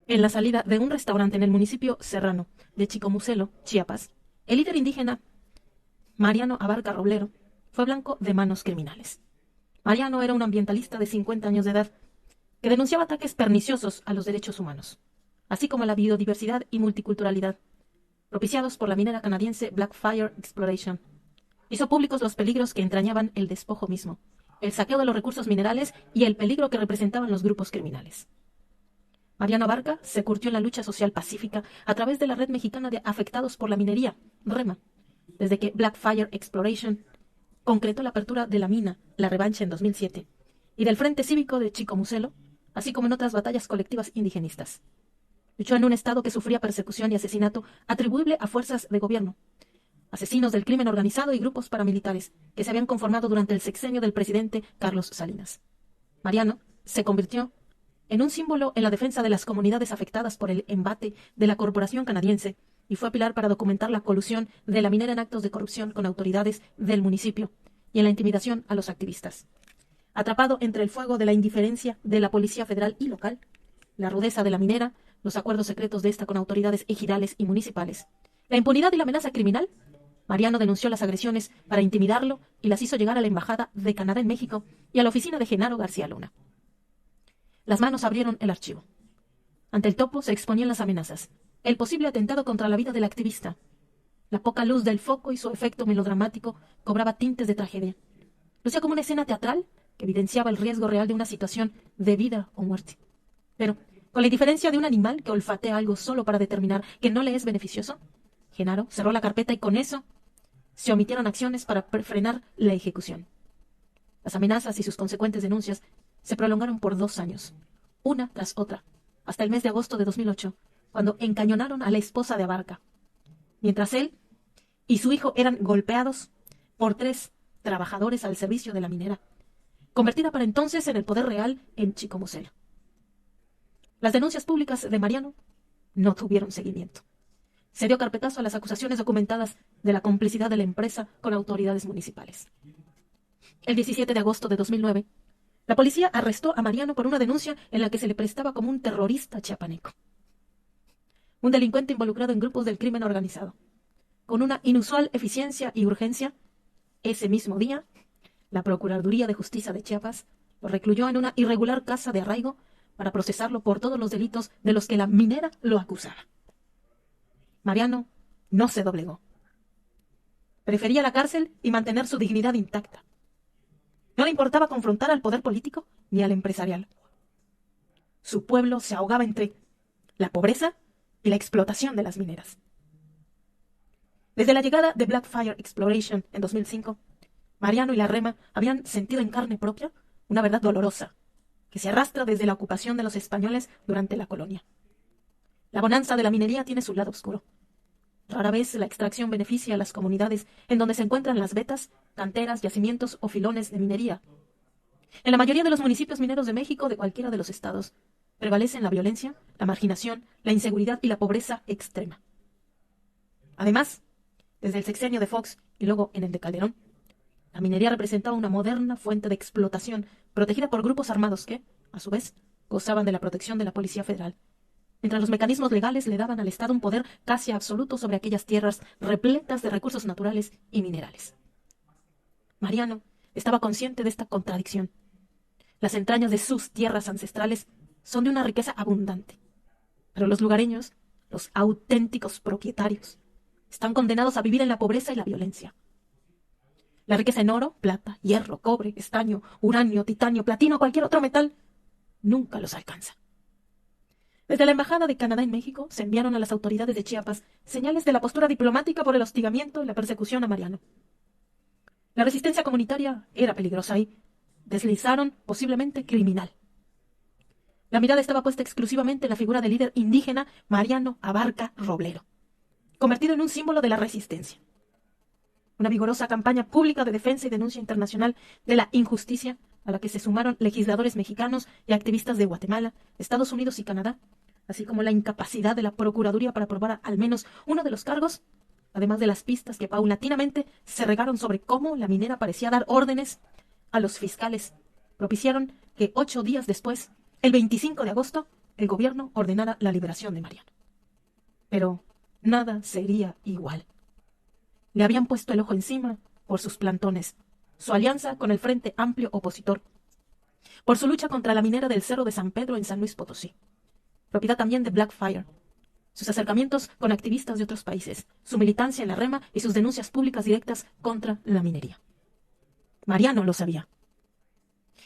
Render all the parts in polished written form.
En la salida de un restaurante en el municipio serrano de Chicomucelo, Chiapas, el líder indígena Mariano Abarca Roblero fue blanco de manos criminales. Mariano era un ambientalista de 50 años de edad que denunciaba ataques perniciosos a los derechos humanos, así como a la biodiversidad y multiculturalidad, propiciados por la minera canadiense Blackfire Exploration. Hizo públicos los peligros que entrañaban el despojo mismo, el saqueo de los recursos minerales y el peligro que representaban los grupos criminales. Mariano Abarca se curtió en la lucha social pacífica a través de la Red Mexicana de Afectados por la Minería, REMA, desde que Blackfire Exploration concretó la apertura de la mina La Revancha en 2007 y del Frente Cívico de Chicomucelo, así como en otras batallas colectivas indigenistas. Luchó en un estado que sufría persecución y asesinato atribuible a fuerzas de gobierno, asesinos del crimen organizado y grupos paramilitares que se habían conformado durante el sexenio del presidente Carlos Salinas. Mariano se convirtió en un símbolo en la defensa de las comunidades afectadas por el embate de la corporación canadiense y fue pilar para documentar la colusión de la minera en actos de corrupción con autoridades del municipio y en la intimidación a los activistas. Atrapado entre el fuego de la indiferencia de la policía federal y local, la rudeza de la minera, los acuerdos secretos de esta con autoridades ejidales y municipales, la impunidad y la amenaza criminal, Mariano denunció las agresiones para intimidarlo y las hizo llegar a la Embajada de Canadá en México y a la oficina de Genaro García Luna. Las manos abrieron el archivo. Ante el topo se exponían las amenazas, el posible atentado contra la vida del activista. La poca luz del foco y su efecto melodramático cobraba tintes de tragedia. Lucía como una escena teatral que evidenciaba el riesgo real de una situación de vida o muerte. Pero, con la indiferencia de un animal que olfatea algo solo para determinar que no le es beneficioso, Genaro cerró la carpeta y con eso se omitieron acciones para frenar la ejecución. Las amenazas y sus consecuentes denuncias se prolongaron por 2 años, una tras otra, hasta el mes de agosto de 2008, cuando encañonaron a la esposa de Abarca, mientras él y su hijo eran golpeados por 3 trabajadores al servicio de la minera, convertida para entonces en el poder real en Chicomucelo. Las denuncias públicas de Mariano no tuvieron seguimiento. Se dio carpetazo a las acusaciones documentadas de la complicidad de la empresa con autoridades municipales. El 17 de agosto de 2009, la policía arrestó a Mariano por una denuncia en la que se le prestaba como un terrorista chiapaneco, un delincuente involucrado en grupos del crimen organizado. Con una inusual eficiencia y urgencia, ese mismo día, la Procuraduría de Justicia de Chiapas lo recluyó en una irregular casa de arraigo para procesarlo por todos los delitos de los que la minera lo acusaba. Mariano no se doblegó. Prefería la cárcel y mantener su dignidad intacta. No le importaba confrontar al poder político ni al empresarial. Su pueblo se ahogaba entre la pobreza y la explotación de las mineras. Desde la llegada de Blackfire Exploration en 2005, Mariano y la REMA habían sentido en carne propia una verdad dolorosa que se arrastra desde la ocupación de los españoles durante la colonia. La bonanza de la minería tiene su lado oscuro. Rara vez la extracción beneficia a las comunidades en donde se encuentran las vetas, canteras, yacimientos o filones de minería. En la mayoría de los municipios mineros de México o de cualquiera de los estados, prevalecen la violencia, la marginación, la inseguridad y la pobreza extrema. Además, desde el sexenio de Fox y luego en el de Calderón, la minería representaba una moderna fuente de explotación protegida por grupos armados que, a su vez, gozaban de la protección de la Policía Federal, mientras los mecanismos legales le daban al Estado un poder casi absoluto sobre aquellas tierras repletas de recursos naturales y minerales. Mariano estaba consciente de esta contradicción. Las entrañas de sus tierras ancestrales son de una riqueza abundante, pero los lugareños, los auténticos propietarios, están condenados a vivir en la pobreza y la violencia. La riqueza en oro, plata, hierro, cobre, estaño, uranio, titanio, platino o cualquier otro metal nunca los alcanza. Desde la Embajada de Canadá en México se enviaron a las autoridades de Chiapas señales de la postura diplomática por el hostigamiento y la persecución a Mariano. La resistencia comunitaria era peligrosa y deslizaron posiblemente criminal. La mirada estaba puesta exclusivamente en la figura del líder indígena Mariano Abarca Roblero, convertido en un símbolo de la resistencia. Una vigorosa campaña pública de defensa y denuncia internacional de la injusticia a la que se sumaron legisladores mexicanos y activistas de Guatemala, Estados Unidos y Canadá, así como la incapacidad de la Procuraduría para probar al menos uno de los cargos, además de las pistas que paulatinamente se regaron sobre cómo la minera parecía dar órdenes a los fiscales, propiciaron que 8 días después, el 25 de agosto, el gobierno ordenara la liberación de Mariano. Pero nada sería igual. Le habían puesto el ojo encima por sus plantones, su alianza con el Frente Amplio opositor, por su lucha contra la minera del Cerro de San Pedro en San Luis Potosí, propiedad también de Blackfire, sus acercamientos con activistas de otros países, su militancia en la REMA y sus denuncias públicas directas contra la minería. Mariano lo sabía.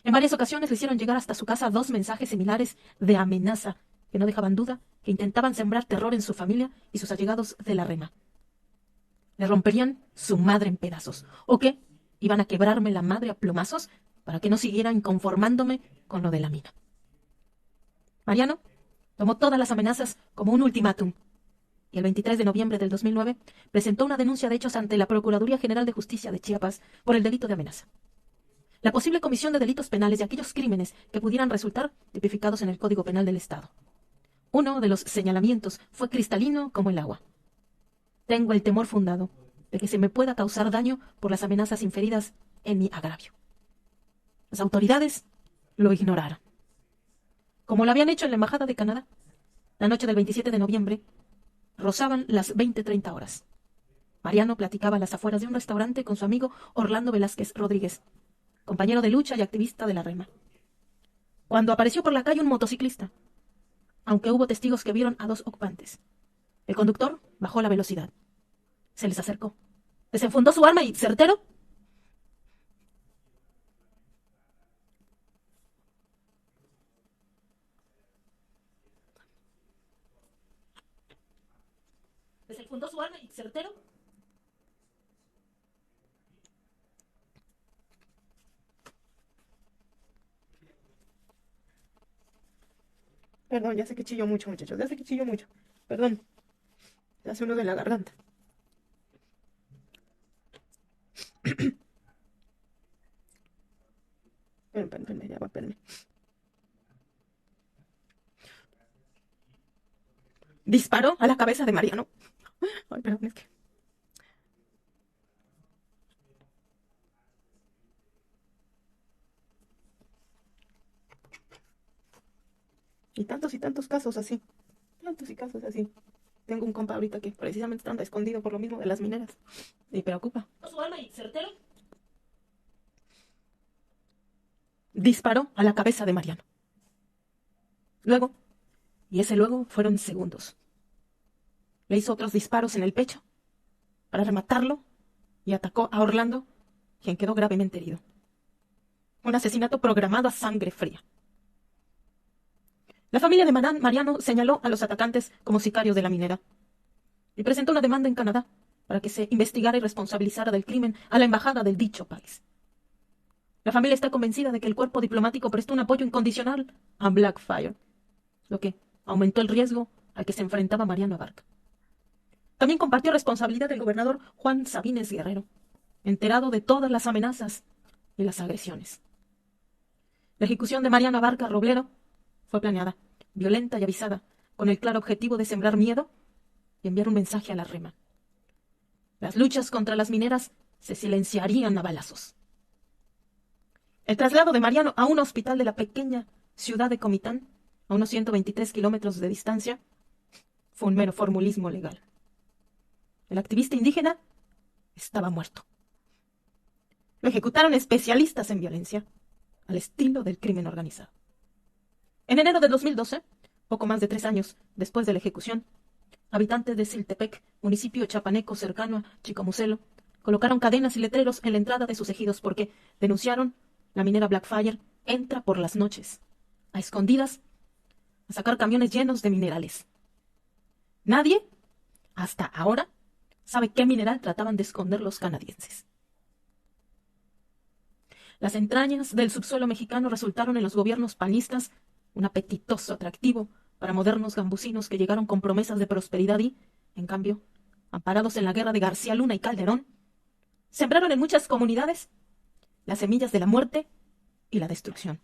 En varias ocasiones le hicieron llegar hasta su casa 2 mensajes similares de amenaza que no dejaban duda que intentaban sembrar terror en su familia y sus allegados de la REMA. Le romperían su madre en pedazos, o que iban a quebrarme la madre a plomazos para que no siguieran conformándome con lo de la mina. Mariano tomó todas las amenazas como un ultimátum y el 23 de noviembre del 2009 presentó una denuncia de hechos ante la Procuraduría General de Justicia de Chiapas por el delito de amenaza. La posible comisión de delitos penales de aquellos crímenes que pudieran resultar tipificados en el Código Penal del Estado. Uno de los señalamientos fue cristalino como el agua. Tengo el temor fundado de que se me pueda causar daño por las amenazas inferidas en mi agravio. Las autoridades lo ignoraron, como lo habían hecho en la Embajada de Canadá. La noche del 27 de noviembre rozaban las 20:30 horas. Mariano platicaba a las afueras de un restaurante con su amigo Orlando Velázquez Rodríguez, compañero de lucha y activista de la REMA, cuando apareció por la calle un motociclista, aunque hubo testigos que vieron a 2 ocupantes. El conductor bajó la velocidad. Se les acercó. Desenfundó su arma y, certero, Perdón, ya sé que chillo mucho, muchachos. Ya sé que chillo mucho. Perdón. Se hace uno de la garganta. Espérenme, ya va, espérenme. Disparó a la cabeza de Mariano. Ay, perdón, es que... Y tantos casos así. Tantos y casos así. Tengo un compa ahorita que precisamente anda escondido por lo mismo de las mineras. Y preocupa. Su arma y certero disparó a la cabeza de Mariano. Luego, y ese luego fueron segundos, le hizo otros disparos en el pecho para rematarlo y atacó a Orlando, quien quedó gravemente herido. Un asesinato programado a sangre fría. La familia de Mariano señaló a los atacantes como sicarios de la minera y presentó una demanda en Canadá para que se investigara y responsabilizara del crimen a la embajada del dicho país. La familia está convencida de que el cuerpo diplomático prestó un apoyo incondicional a Blackfire, lo que aumentó el riesgo al que se enfrentaba Mariano Abarca. También compartió responsabilidad del gobernador Juan Sabines Guerrero, enterado de todas las amenazas y las agresiones. La ejecución de Mariano Abarca Roblero fue planeada, violenta y avisada, con el claro objetivo de sembrar miedo y enviar un mensaje a la REMA. Las luchas contra las mineras se silenciarían a balazos. El traslado de Mariano a un hospital de la pequeña ciudad de Comitán, a unos 123 kilómetros de distancia, fue un mero formulismo legal. El activista indígena estaba muerto. Lo ejecutaron especialistas en violencia, al estilo del crimen organizado. En enero de 2012, poco más de 3 años después de la ejecución, habitantes de Siltepec, municipio chapaneco cercano a Chicomucelo, colocaron cadenas y letreros en la entrada de sus ejidos porque denunciaron la minera Blackfire entra por las noches, a escondidas, a sacar camiones llenos de minerales. Nadie, hasta ahora, sabe qué mineral trataban de esconder los canadienses. Las entrañas del subsuelo mexicano resultaron en los gobiernos panistas un apetitoso atractivo para modernos gambusinos que llegaron con promesas de prosperidad y, en cambio, amparados en la guerra de García Luna y Calderón, sembraron en muchas comunidades las semillas de la muerte y la destrucción.